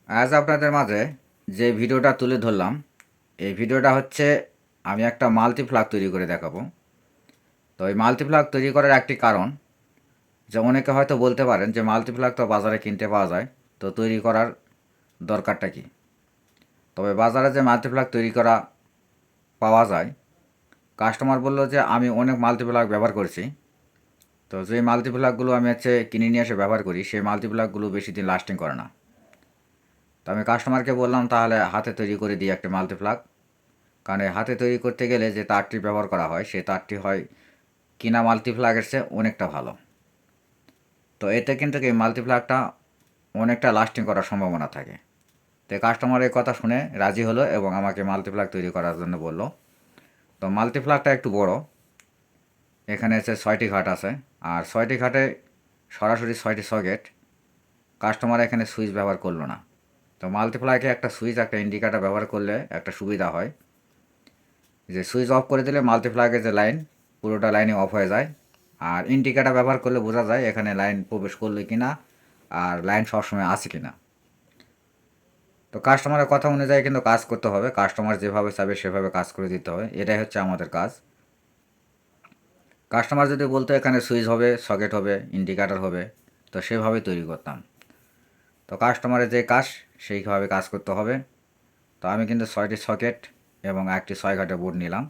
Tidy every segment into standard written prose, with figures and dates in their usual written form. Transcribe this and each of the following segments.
আজ আপনাদের মাঝে যে ভিডিওটা তুলে ধরলাম, এই ভিডিওটা হচ্ছে আমি একটা মাল্টিপ্লাগ তৈরি করে দেখাবো। তো এই মাল্টিপ্লাগ তৈরি করার একটি কারণ, যে অনেকে হয়তো বলতে পারেন যে মাল্টিপ্লাগ তো বাজারে কিনতে পাওয়া যায়, তো তৈরি করার দরকারটা কি? তবে বাজারে যে মাল্টিপ্লাগ তৈরি করা পাওয়া যায়, কাস্টমার বলল যে আমি অনেক মাল্টিপ্লাগ ব্যবহার করছি, তো যে মাল্টিপ্লাগগুলো আমি কিনে নিয়ে এসে ব্যবহার করি, সেই মাল্টিপ্লাগগুলো বেশি দিন লাস্টিং করে না। তো আমি কাস্টমারকে বললাম তাহলে হাতে তৈরি করে দিই একটি মাল্টিপ্লাগ। কারণ এই হাতে তৈরি করতে গেলে যে তারটি ব্যবহার করা হয়, সেই তারটি হয় কিনা মাল্টিপ্লাগের চেয়ে অনেকটা ভালো। তো এতে কিন্তু এই মাল্টিপ্লাগটা অনেকটা লাস্টিং করার সম্ভাবনা থাকে। তো কাস্টমার এই কথা শুনে রাজি হলো এবং আমাকে মাল্টিপ্লাগ তৈরি করার জন্য বলল। তো মাল্টিপ্লাগটা একটু বড়, এখানে 6টি ঘাট আছে, আর 6টি ঘাটে সরাসরি 6টি সকেট। কাস্টমার এখানে সুইচ ব্যবহার করলো না। তো মাল্টিপ্লাগে একটা সুইচ, একটা ইন্ডিকেটার ব্যবহার করলে একটা সুবিধা হয়, যে সুইচ অফ করে দিলে মাল্টিপ্লাগের যে লাইন, পুরোটা লাইনে অফ হয়ে যায়। আর ইন্ডিকেটার ব্যবহার করলে বোঝা যায় এখানে লাইন প্রবেশ করলে কিনা, আর লাইন সবসময় আছে কিনা। তো কাস্টমারের কথা অনুযায়ী কিন্তু কাজ করতে হবে, কাস্টমার যেভাবে চাবে সেভাবে কাজ করে দিতে হবে, এটাই হচ্ছে আমাদের কাজ। কাস্টমার যদি বলতো এখানে সুইচ হবে, সকেট হবে, ইন্ডিকেটার হবে, তো সেভাবে তৈরি করতাম। তো কাস্টমারের যে কাজ, সেইভাবে কাজ করতে হবে। তো আমি কিন্তু 6টি সকেট এবং একটি 6 ঘাটের বোর্ড নিলাম,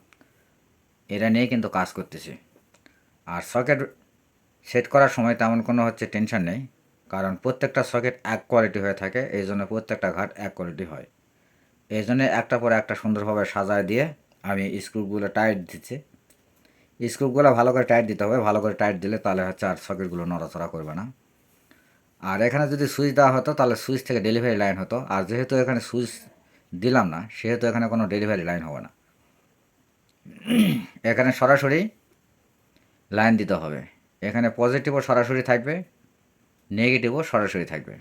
এটা নিয়ে কিন্তু কাজ করতেছি। আর সকেট সেট করার সময় তেমন কোনো টেনশন নেই, কারণ প্রত্যেকটা সকেট এক কোয়ালিটি হয়ে থাকে, এই জন্য প্রত্যেকটা ঘাট এক কোয়ালিটি হয়। এই জন্য একটা পরে একটা সুন্দরভাবে সাজায় দিয়ে আমি স্ক্রুগুলো টাইট দিচ্ছি। স্ক্রুগুলো ভালো করে টাইট দিতে হবে, ভালো করে টাইট দিলে তাহলে আর সকেটগুলো নড়াচড়া করবে না। আর এখানে যদি সুইচ দেওয়া হতো তাহলে সুইচ থেকে ডেলিভারি লাইন হতো, আর যেহেতু এখানে সুইচ দিলাম না, সেহেতু এখানে কোনো ডেলিভারি লাইন হবে না। এখানে সরাসরি লাইন দিতে হবে। এখানে পজিটিভও সরাসরি থাকবে, নেগেটিভও সরাসরি থাকবে।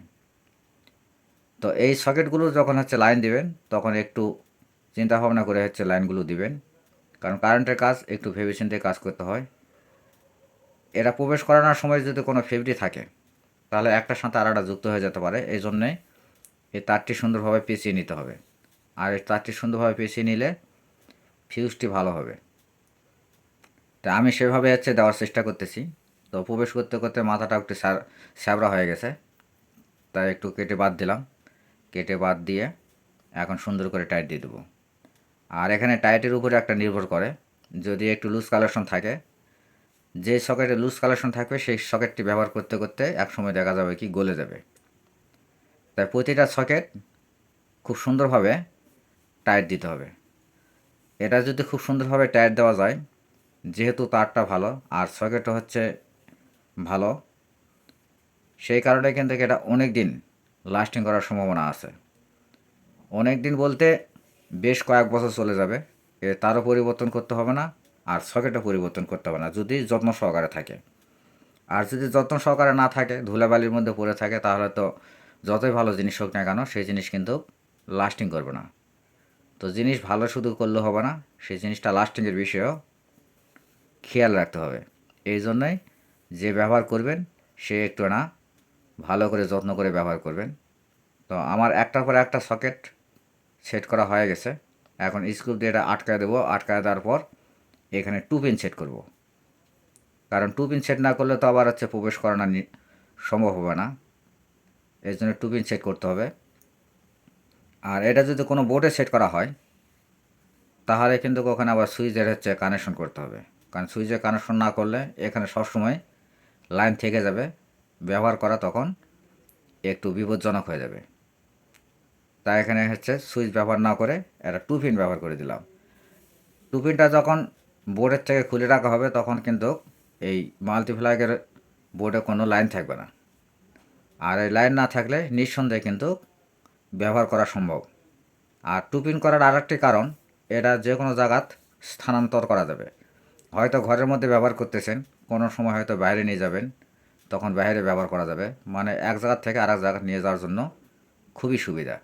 তো এই সকেটগুলো যখন লাইন দিবেন, তখন একটু চিন্তা ভাবনা করে লাইনগুলো দিবেন, কারণ কারেন্টের কাজ একটু ভেবেচিন্তে কাজ করতে হয়। এরা প্রবেশ করানোর সময় যদি কোনো ফেব্রি থাকে, তাহলে একটার সাথে আর একটা যুক্ত হয়ে যেতে পারে। এই জন্যে এই তারটি সুন্দরভাবে পেঁচিয়ে নিতে হবে। আর এই তারটি সুন্দরভাবে পেঁচিয়ে নিলে ফিউজটি ভালো হবে। তা আমি সেভাবে দেওয়ার চেষ্টা করতেছি। তো প্রবেশ করতে করতে মাথাটা একটু স্যাবরা হয়ে গেছে, তাই একটু কেটে বাদ দিলাম। কেটে বাদ দিয়ে এখন সুন্দর করে টাইট দিয়ে দেবো। আর এখানে টাইটের উপরে একটা নির্ভর করে, যদি একটু লুজ কালেকশন থাকে, যে সকেটে লুজ কালেকশন থাকবে সেই সকেটটি ব্যবহার করতে করতে একসময় দেখা যাবে কি গলে যাবে। তাই প্রতিটা সকেট খুব সুন্দরভাবে টাইট দিতে হবে। এটা যদি খুব সুন্দরভাবে টাইট দেওয়া যায়, যেহেতু তারটা ভালো আর সকেটও ভালো, সেই কারণে কিন্তু এটা অনেক দিন লাস্টিং করার সম্ভাবনা আছে। অনেক দিন বলতে বেশ কয়েক বছর চলে যাবে। তারও পরিবর্তন করতে হবে না, আর সকেটও পরিবর্তন করতে হবে না, যদি যত্ন সহকারে থাকে। আর যদি যত্ন সহকারে না থাকে, ধুলাবালির মধ্যে পড়ে থাকে, তাহলে তো যতই ভালো জিনিস হোক না কেন, সেই জিনিস কিন্তু লাস্টিং করবে না। তো জিনিস ভালো শুধু করলে হবে না, সেই জিনিসটা লাস্টিংয়ের বিষয়েও খেয়াল রাখতে হবে। এই জন্যই যে ব্যবহার করবেন সে একটু না ভালো করে যত্ন করে ব্যবহার করবেন। তো আমার একটার পর একটা সকেট সেট করা হয়ে গেছে। এখন স্ক্রু দিয়ে এটা আটকায় দেবো। আটকায় দেওয়ার পর এখানে 2 পিন সেট করব, কারণ 2 পিন সেট না করলে তো আবার প্রবেশ করানো সম্ভব হবে না। এই জন্য 2 পিন সেট করতে হবে। আর এটা যদি কোনো বোর্ডে সেট করা হয়, তাহলে কিন্তু ওখানে আবার সুইচের কানেকশন করতে হবে, কারণ সুইচে কানেকশন না করলে এখানে সবসময় লাইন থেকে যাবে, ব্যবহার করা তখন একটু বিপজ্জনক হয়ে যাবে। তাই এখানে সুইচ ব্যবহার না করে একটা 2 পিন ব্যবহার করে দিলাম। 2 পিনটা যখন বোর্ডের থেকে খুলে রাখা হবে, তখন কিন্তু এই মাল্টিপ্লাগের বোর্ডে কোনো লাইন থাকবে না। আর এই লাইন না থাকলে নিঃসন্দেহে কিন্তু ব্যবহার করা সম্ভব। আর 2 পিন করার আরেকটি কারণ, এটা যে কোনো জায়গাত স্থানান্তর করা যাবে। হয়তো ঘরের মধ্যে ব্যবহার করতেছেন, কোনো সময় হয়তো বাইরে নিয়ে যাবেন, তখন বাইরে ব্যবহার করা যাবে, মানে এক জায়গা থেকে আরেক জায়গা নিয়ে যাওয়ার জন্য খুবই সুবিধা।